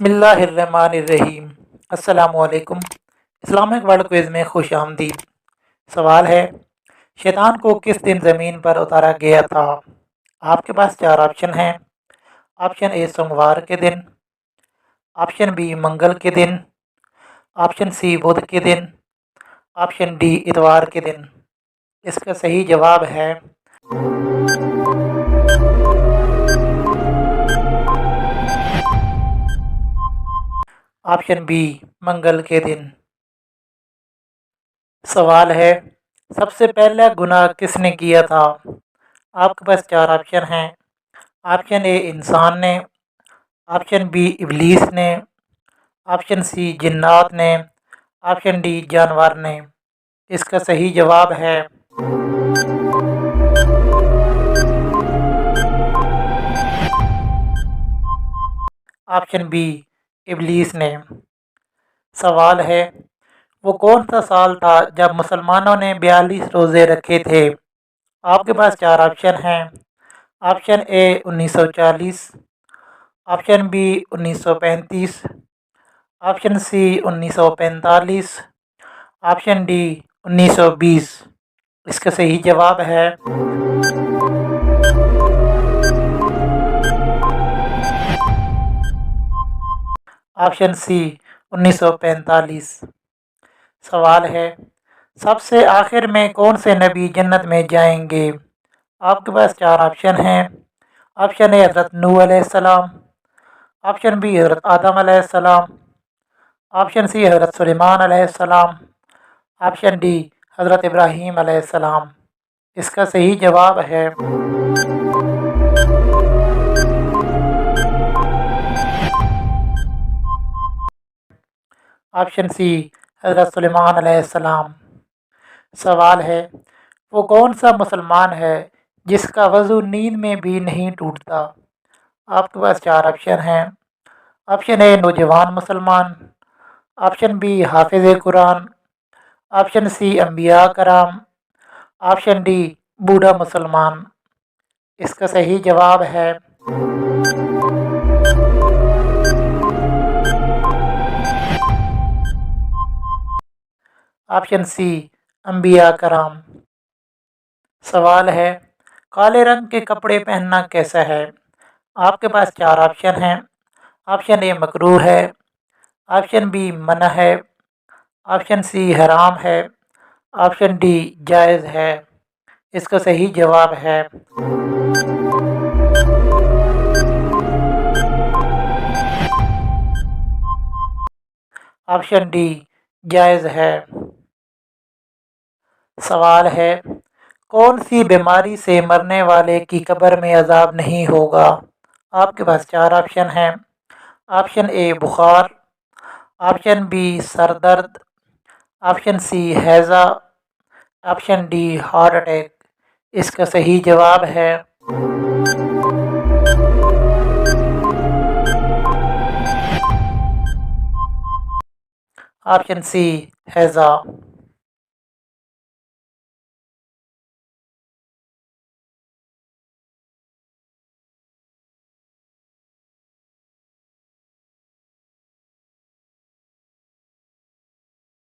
بسم اللہ الرحمن الرحیم۔ السلام علیکم۔ اسلامک ورلڈ کوئز میں خوش آمدید۔ سوال ہے، شیطان کو کس دن زمین پر اتارا گیا تھا؟ آپ کے پاس 4 آپشن ہیں۔ آپشن اے سوموار کے دن، آپشن بی منگل کے دن، آپشن سی بدھ کے دن، آپشن ڈی اتوار کے دن۔ اس کا صحیح جواب ہے آپشن بی منگل کے دن۔ سوال ہے، سب سے پہلا گناہ کس نے کیا تھا؟ آپ کے پاس 4 آپشن ہیں۔ آپشن اے انسان نے، آپشن بی ابلیس نے، آپشن سی جنات نے، آپشن ڈی جانور نے۔ اس کا صحیح جواب ہے آپشن بی ابلیس نے۔ سوال ہے، وہ کون سا سال تھا جب مسلمانوں نے 42 روزے رکھے تھے؟ آپ کے پاس 4 آپشن ہیں۔ Option A 1940، option B 1935، option C 1945، option D 1920۔ اس کا صحیح جواب ہے آپشن سی 1945۔ سوال ہے، سب سے آخر میں کون سے نبی جنت میں جائیں گے؟ آپ کے پاس 4 آپشن ہیں۔ آپشن اے حضرت نوح علیہ السلام، آپشن بی حضرت آدم علیہ السلام، آپشن سی حضرت سلیمان علیہ السلام، آپشن ڈی حضرت ابراہیم علیہ السلام۔ اس کا صحیح جواب ہے آپشن سی حضرت سلیمان علیہ السلام۔ سوال ہے، وہ کون سا مسلمان ہے جس کا وضو نیند میں بھی نہیں ٹوٹتا؟ آپ کے پاس 4 آپشن ہیں۔ آپشن اے نوجوان مسلمان، آپشن بی حافظ قرآن، آپشن سی انبیاء کرام، آپشن ڈی بوڑھا مسلمان۔ اس کا صحیح جواب ہے آپشن سی انبیاء کرام۔ سوال ہے، کالے رنگ کے کپڑے پہننا کیسا ہے؟ آپ کے پاس 4 آپشن ہیں۔ آپشن اے مکروہ ہے، آپشن بی منع ہے، آپشن سی حرام ہے، آپشن ڈی جائز ہے۔ اس کا صحیح جواب ہے آپشن ڈی جائز ہے۔ سوال ہے، کون سی بیماری سے مرنے والے کی قبر میں عذاب نہیں ہوگا؟ آپ کے پاس 4 آپشن ہیں۔ آپشن اے بخار، آپشن بی سر درد، آپشن سی ہیضہ، آپشن ڈی ہارٹ اٹیک۔ اس کا صحیح جواب ہے آپشن سی ہیضہ۔